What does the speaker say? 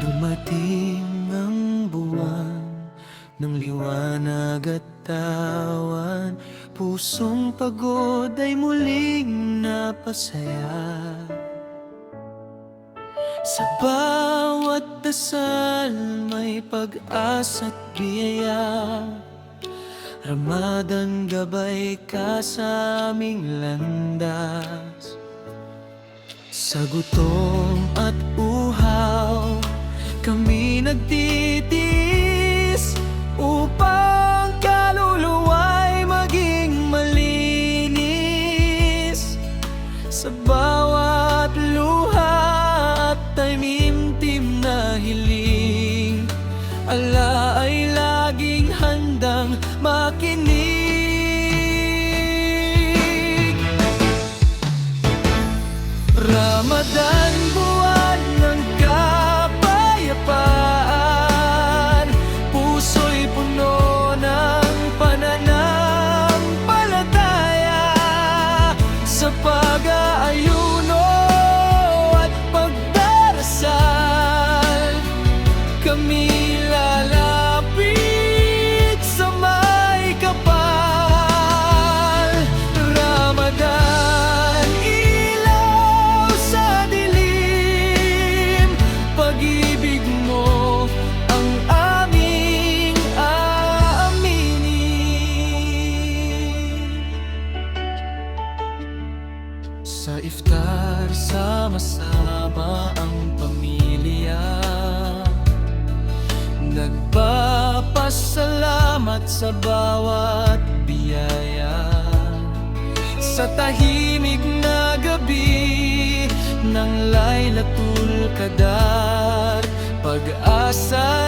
Dumating ang buwan ng liwanag at tawan, pusong pagod ay muling napasaya. Sa bawat dasal may pag-asa't biyaya, Ramadan gabay ka sa aming landas. Sa gutom at uhaw kami nagtitiis, upang kaluluwa'y maging malinis. Sa bawat luha at taimtim na hiling, Allah ay laging handang makinig. Ramadan, buwan ng kapayapaan, puso'y puno ng pananampalataya. Sa pag-aayuno at pagdarasal, kami lalapit sa may kapal. Ramadan, ilaw sa dilim, pag-ibig mo ang aming aaminin. Sa iftar, sama-sama ang pamilya, nagpapasalamat sa bawat biyaya. Sa tahimik na gabi ng Laylatul Qadar, pag-asa